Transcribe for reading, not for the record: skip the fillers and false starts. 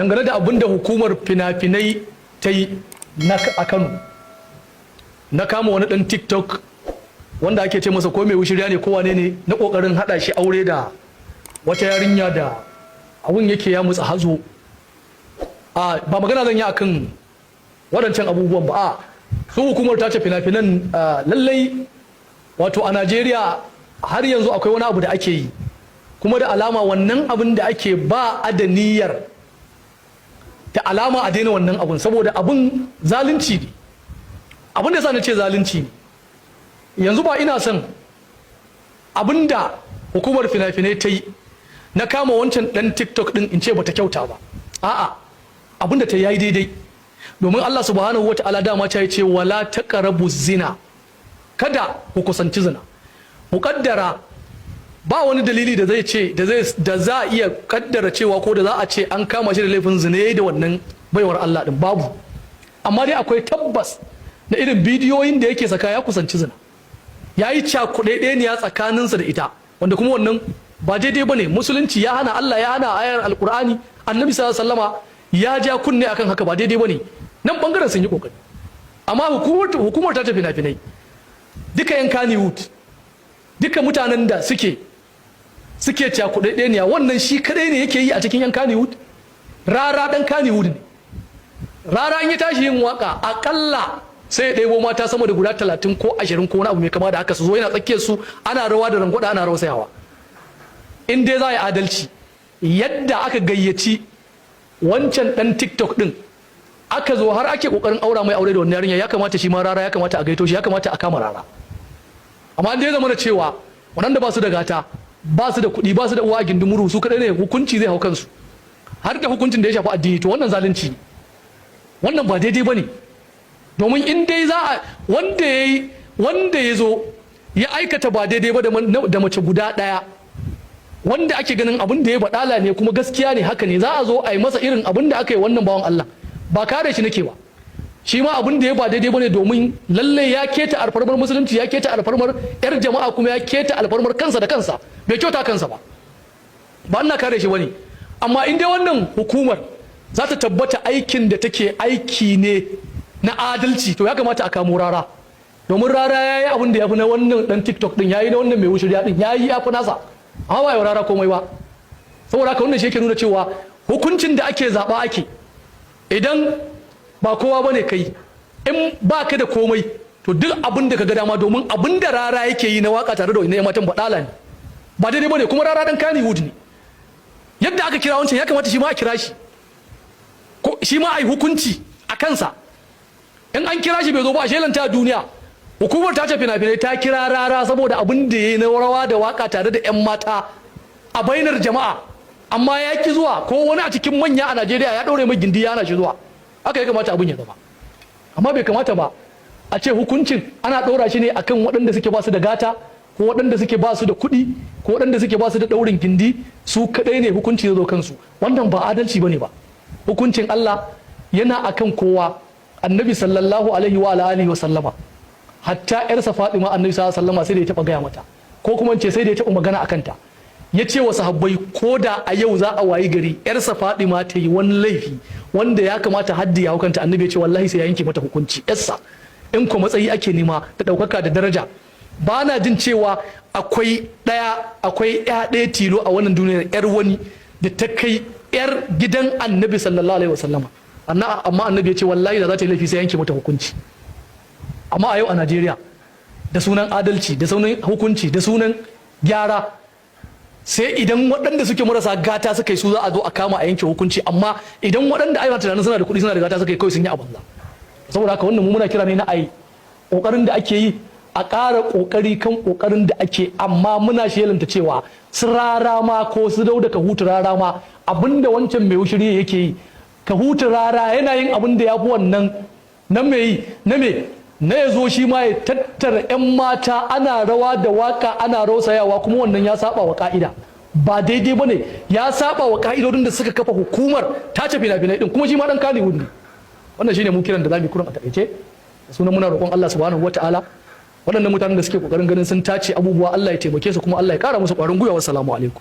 dangane da abin da hukumar fina-finai ta yi a Kano na kama wani ɗan TikTok wanda ake ce masa ko mai wushirya ne ko wane ne na ƙoƙarin haɗa shi aure da wata yarinya da abun yake ya mutsa hazo. Ba magana zan yi akan waɗancan abubuwan ba. Su hukumar ta ce fina-finan lallai wato a Najeriya har yanzu akwai wani abu da ake yi, kuma da alama wannan abin da ake ba a da niyyar da alama a daina wannan abun, saboda abun zalunci ne. Abin da yasa na ce zalunci ne, yanzu ba ina son abin da hukumar fina-finai ta yi na kama wancan dan TikTok din in ce bata kyauta ba. A'a, abin da ta yi daidai, domin Allah subhanahu wata'ala dama ta ce wala taqrabu zina, kada ku kusanci zina. Muƙaddara ba wani dalili da zai ce da za a iya kaddara cewa ko da za a ce an kama shi da laifin zina da wannan baiwar Allah din, babu. Amma dai akwai tabbas na irin bidiyoyin da yake saka ya kusanci zina, ya yi cakuɗaɗɗeniya tsakaninsa da ita, wanda kuma wannan ba daidai ba ne. Musulunci ya hana, Allah ya hana, ayar alkur'ani, annabi sallallahu alaihi wasallama ya ja kunne akan haka, ba daidai ba ne. Nan bangaren sun yi kokari, amma hukumar ta tafi fina-finai duka yan Kannywood, duka mutanen da suke cakuɗaɗɗeniya, wannan shi kadai ne yake yi a cikin yan Kannywood. Rara dan Kannywood ne. Rara in ya tashi yin waka akalla sai ya ɗebo mata sama da guda 30 ko 20 ko wani abu mai kama da haka, su zo yana tsakiyar su ana rawa da rangwada, ana rausayawa. In dai za a yi adalci, yadda aka gayyaci wancan dan TikTok din aka zo har ake kokarin aura mai aure da wannan yarinya, ya kamata shi ma Rara ya kamata a gaito shi, ya kamata a kama Rara. Amma dai zama da cewa waɗanda ba su da gata, ba su da kuɗi, ba su da uwa a gindimuru, su kaɗai ne hukunci zai hau kansu, har da hukuncin da ya shafi addini, to wannan zalunci, wannan ba daidai ba ne. Domin in dai za a wanda ya zo ya aikata ba daidai ba da mace guda ɗaya, wanda ake ganin abin da ya baɗala ne kuma gaskiya ne, haka ne, za a zo a yi masa irin abin da aka yi wannan bawan Allah. Ba kare shi nake ba, shi ma abin da ya ba daidai ba ne, domin lallai ya keta alfarmar musulunci, ya keta alfarmar yar jama'a, kuma ya keta alfarmar kansa da kansa, bai kyauta kansa ba. Ba ina kare shi ba ne. Amma in dai wannan hukumar za ta tabbata aikin da take aiki ne na adalci, to ya kamata a kamo Rara, domin Rara ya yi abin da ya fi na wannan dan TikTok din, ya yi na wannan mai wushirya din, ya yi ya fi nasa, amma ba ya Rara komai ba. Saboda haka wannan shi yake nuna cewa hukuncin da ake zaɓa ake, idan ba kowa ba ne kai, in ba ka da komai, to duk abin da ka ga dama, domin abin da Rara yake yi na waka tare da wani matan baɗala ne, ba daidai ba ne. kuma Rara dan Kannywood ne, yadda aka kira wancan ya kamata shi ma a kira shi, shi ma a yi hukunci a kansa. In an kira shi bai zo ba a shelanta duniya. Hukumar ta ce fina-finai ta kira Rara saboda abin da ya yi na rawa da waka tare da 'yan mata a bainar jama'a, amma ya ki zuwa, ko wani a cikin manya a Najeriya ya ɗaure mai gindi ya hana shi zuwa. Haka ya kamata abin ya zama. Amma bai kamata ba a ce hukuncin ana ɗora shi ne akan waɗanda suke ba su da gata, ko waɗanda suke ba su da kuɗi, ko waɗanda suke ba su da ɗaurin gindi, su kaɗai ne hukunci ya zo kansu. Wannan ba adalci ba ne ba. Hukuncin Allah yana akan kowa. Annabi sallallahu alaihi wa alihi wa sallama, hatta yarsa Fatima annabi sallallahu alaihi wa sallama sai da ya taɓa gaya mata, ko kuma ce sai da ya taɓa magana akan ta. Ya ce wa sahabbai, ko da a yau za a wayi gari yarsa Fatima ta yi wani laifi wanda ya kamata haddi ya hukanta, annabi ya ce wallahi sai ya yanke mata hukunci. Yarsa in ko matsayi ake nema da ɗaukaka da daraja, ba na jin cewa akwai ɗaya tilo a wannan duniyar yar wani da ta kai yar gidan annabi sallallahu alaihi wasallama. Amma annabi ya ce wallahi da za ta yi laifi sai yanke mata hukunci. Amma a yau a Najeriya, da sunan adalci, da sunan hukunci, da sunan gyara, sai idan waɗanda suke marasa gata suka yi su za a zo a kama a yanke hukunci, amma idan waɗanda ayyana tunanin suna da kuɗi suna da gata suka yi kawai sun yi a banza. Saboda haka wannan mu muna kira ne na ayi ƙoƙarin da ake yi a ƙara ƙoƙari kan ƙoƙarin da ake, amma muna shelanta cewa su Rara ma ko su Dauda ka hutu Rara ma abinda wancan mai wushiri yake yi, ka hutu Rara yana yin abin da ya fi wannan na ya zo shi ma ya tattara 'yan mata ana rawa da waka ana rausayawa, kuma wannan ya saba wa ka'ida, ba daidai ba ne, ya saba wa ka'idodin da suka kafa hukumar tace fina-finai din, kuma shi ma dan Kannywood ne. Wannan shine mu kiran da zamu kuran a takaice, da sunan muna roƙon Allah subhanahu wataala waɗannan mutanen da suke kokarin ganin sun tace abubuwa, Allah ya taimake su, kuma Allah ya kara musu ƙwarin gwiwa. Wassalamu alaikum.